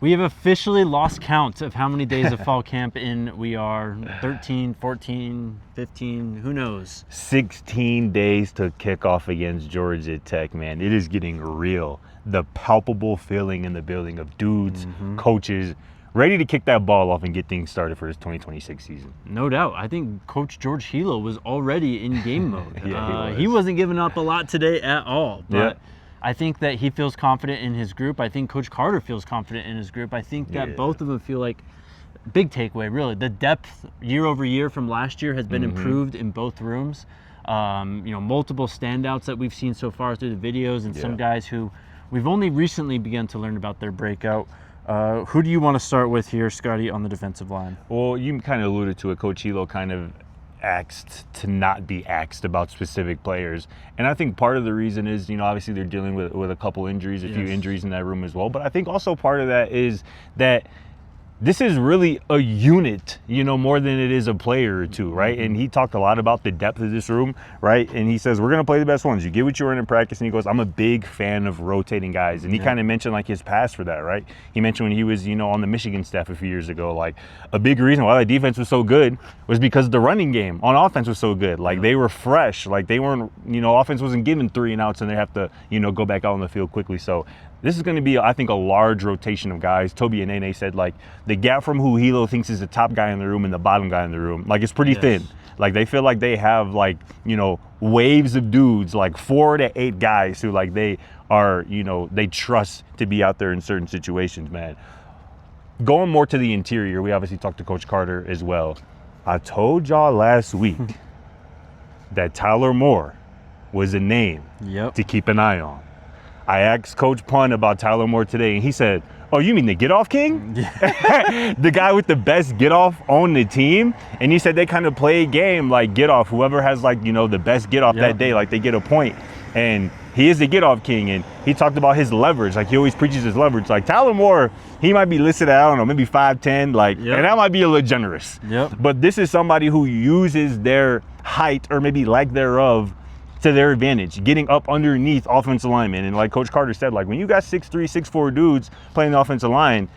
We have officially lost count of how many days of fall camp in we are. 13, 14, 15, who knows? 16 days to kick off against Georgia Tech, man. It is getting real. The palpable feeling in the building of dudes, coaches, ready to kick that ball off and get things started for this 2026 season. No doubt. I think Coach George Hilo was already in game mode. Yeah, he wasn't giving up a lot today at all. But yeah. I think that he feels confident in his group. I think Coach Carter feels confident in his group. I think that both of them feel like, big takeaway, really, the depth year over year from last year has been improved in both rooms. Multiple standouts that we've seen so far through the videos, and some guys who we've only recently begun to learn about their breakout. Who do you want to start with here, Scotty, on the defensive line? Well, you kind of alluded to it. Coach Hilo kind of asked to not be asked about specific players. And I think part of the reason is, obviously they're dealing with a couple injuries, a few injuries in that room as well. But I think also part of that is that this is really a unit, more than it is a player or two, right? And he talked a lot about the depth of this room, right? And he says, we're going to play the best ones. You get what you earn in practice. And he goes, I'm a big fan of rotating guys. And he kind of mentioned like his past for that, right? He mentioned when he was, on the Michigan staff a few years ago, like a big reason why the defense was so good was because the running game on offense was so good. Like they were fresh, like they weren't, offense wasn't given 3 and outs and they have to, go back out on the field quickly. So this is going to be, I think, a large rotation of guys. Toby and Nene said, like, the gap from who Hilo thinks is the top guy in the room and the bottom guy in the room, like, it's pretty thin. Like, they feel like they have, like, waves of dudes, like 4 to 8 guys who, like, they are, they trust to be out there in certain situations, man. Going more to the interior, we obviously talked to Coach Carter as well. I told y'all last week that Tyler Moore was a name to keep an eye on. I asked Coach Pun about Tyler Moore today, and he said, oh, you mean the get-off king? The guy with the best get-off on the team? And he said they kind of play a game like get-off. Whoever has, like, the best get-off that day, like, they get a point. And he is the get-off king, and he talked about his leverage. Like, he always preaches his leverage. Like, Tyler Moore, he might be listed at, I don't know, maybe 5'10", like, and that might be a little generous. But this is somebody who uses their height, or maybe lack thereof, to their advantage, getting up underneath offensive linemen. And like Coach Carter said, like, when you got 6'3", 6'4" dudes playing the offensive line,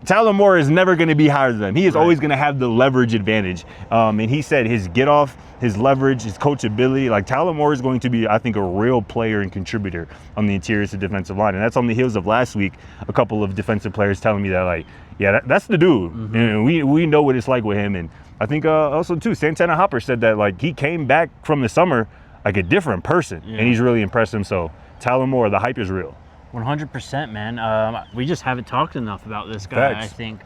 Tyler Moore is never going to be higher than them. He is always going to have the leverage advantage. And he said his get off, his leverage, his coachability, like Tyler Moore is going to be, I think, a real player and contributor on the interior to defensive line. And that's on the heels of last week, a couple of defensive players telling me that, like, yeah, that's the dude. And we know what it's like with him. And I think also, too, Santana Hopper said that, like, he came back from the summer like a different person, and he's really impressed him. So Tyler Moore, the hype is real. 100%, man. We just haven't talked enough about this guy, I think,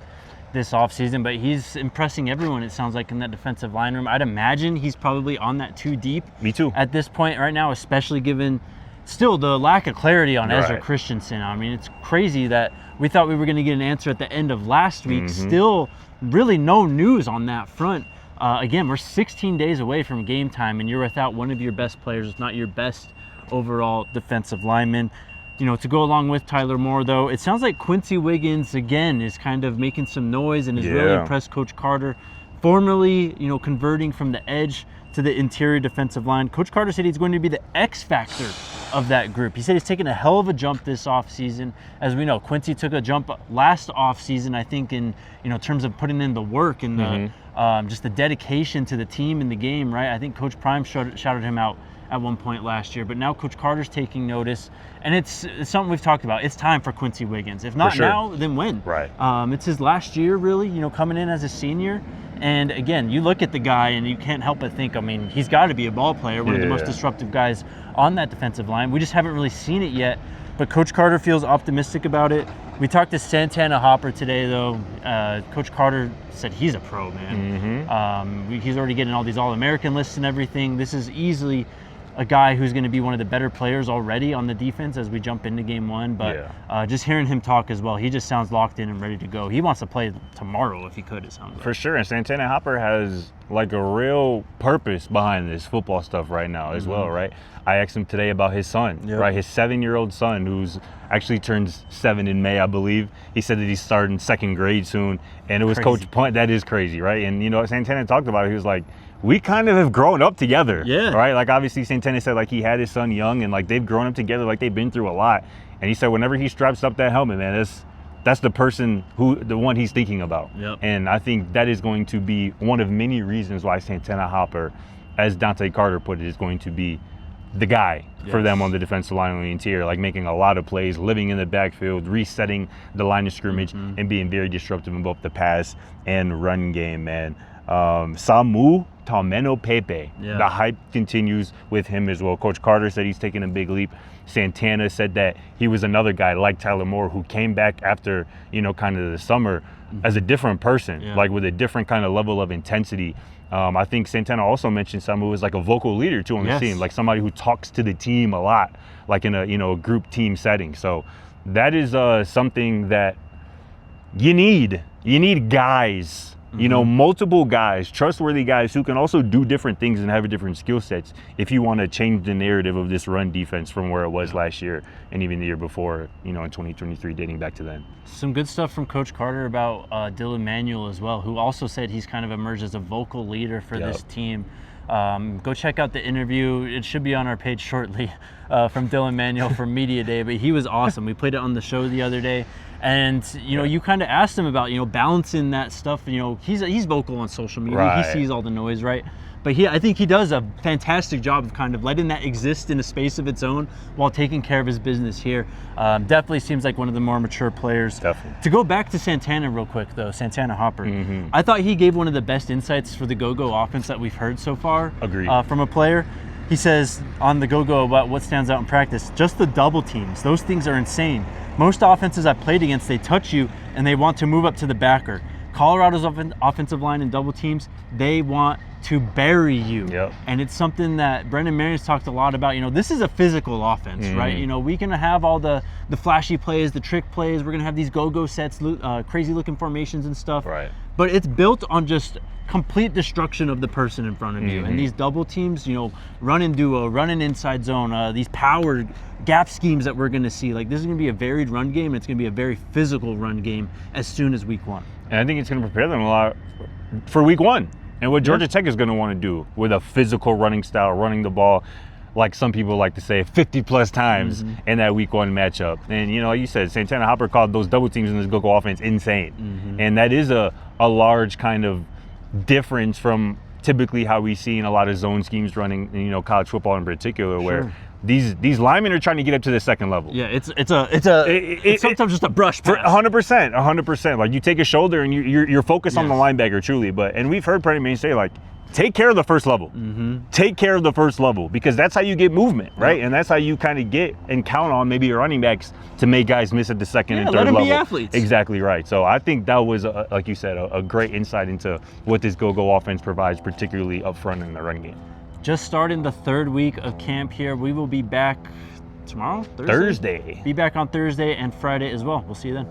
this offseason, but he's impressing everyone, it sounds like, in that defensive line room. I'd imagine he's probably on that 2 deep. Me too. At this point right now, especially given still the lack of clarity on Ezra Christensen. I mean, it's crazy that we thought we were going to get an answer at the end of last week. Still really no news on that front. Again, we're 16 days away from game time, and you're without one of your best players, if not your best overall defensive lineman. To go along with Tyler Moore, though, it sounds like Quincy Wiggins, again, is kind of making some noise and has really impressed Coach Carter, formerly, converting from the edge to the interior defensive line. Coach Carter said he's going to be the X factor of that group. He said he's taken a hell of a jump this offseason. As we know, Quincy took a jump last offseason, I think, in terms of putting in the work and the just the dedication to the team and the game, right? I think Coach Prime shouted him out at one point last year, but now Coach Carter's taking notice, and it's something we've talked about. It's time for Quincy Wiggins. If not now, then when? Right. It's his last year, really, coming in as a senior. And again, you look at the guy and you can't help but think, I mean, he's got to be a ball player, one of the most disruptive guys on that defensive line. We just haven't really seen it yet, but Coach Carter feels optimistic about it. We talked to Santana Hopper today, though. Coach Carter said he's a pro, man. He's already getting all these All-American lists and everything. This is easily a guy who's going to be one of the better players already on the defense as we jump into game one. But just hearing him talk as well, he just sounds locked in and ready to go. He wants to play tomorrow if he could, it sounds like. For sure. And Santana Hopper has like a real purpose behind this football stuff right now as well, right? I asked him today about his son, right? His 7-year-old son, who's actually turns 7 in May, I believe. He said that he's starting 2nd grade soon. And it was Coach Punt. That is crazy, right? And, Santana talked about it. He was like, we kind of have grown up together, right? Like, obviously, Santana said, like, he had his son young, and, like, they've grown up together, like, they've been through a lot. And he said whenever he straps up that helmet, man, that's the one he's thinking about. Yep. And I think that is going to be one of many reasons why Santana Hopper, as Dante Carter put it, is going to be the guy for them on the defensive line on the interior, like making a lot of plays, living in the backfield, resetting the line of scrimmage, and being very disruptive in both the pass and run game, man. Samu Taumanupepe, the hype continues with him as well. Coach Carter said he's taking a big leap. Santana said that he was another guy like Tyler Moore who came back after, kind of the summer as a different person, like with a different kind of level of intensity. I think Santana also mentioned Samu as like a vocal leader too on the team, like somebody who talks to the team a lot, like in a group team setting. So that is something that you need. You need guys, multiple guys, trustworthy guys who can also do different things and have different skill sets if you want to change the narrative of this run defense from where it was last year and even the year before, in 2023, dating back to then. Some good stuff from Coach Carter about Dylan Manuel as well, who also said he's kind of emerged as a vocal leader for this team. Go check out the interview. It should be on our page shortly from Dylan Manuel from Media Day, but he was awesome. We played it on the show the other day. And, you kind of asked him about, balancing that stuff. He's vocal on social media. Right. He sees all the noise, right? But I think he does a fantastic job of kind of letting that exist in a space of its own while taking care of his business here. Definitely seems like one of the more mature players. Definitely. To go back to Santana real quick, though, Santana Hopper, I thought he gave one of the best insights for the go-go offense that we've heard so far. Agreed. From a player. He says on the go-go about what stands out in practice, just the double teams. Those things are insane. Most offenses I've played against, they touch you and they want to move up to the backer. Colorado's offensive line and double teams, they want to bury you. Yep. And it's something that Brendan Marion's talked a lot about. This is a physical offense, right? We can have all the flashy plays, the trick plays. We're going to have these go-go sets, crazy looking formations and stuff. Right. But it's built on just complete destruction of the person in front of you. And these double teams, run and duo, run and inside zone, these power gap schemes that we're going to see. Like, this is going to be a varied run game. And it's going to be a very physical run game as soon as week one. And I think it's going to prepare them a lot for week one. And what Georgia Tech is going to want to do with a physical running style, running the ball, like some people like to say, 50-plus times in that week one matchup. And, like you said, Santana Hopper called those double teams in this go-go offense insane. And that is a large kind of difference from typically how we see in a lot of zone schemes running, college football in particular, where these linemen are trying to get up to the second level. Yeah, it's sometimes just a brush pass. 100%. Like, you take a shoulder and you're focused on the linebacker truly. And we've heard Brendan Marion say, like, take care of the first level. Take care of the first level, because that's how you get movement, right? And that's how you kind of get and count on maybe your running backs to make guys miss at the second and third level. Let them be athletes. Exactly right. So I think that was, like you said, a great insight into what this go-go offense provides, particularly up front in the run game. Just starting the third week of camp here. We will be back tomorrow, Thursday. Be back on Thursday and Friday as well. We'll see you then.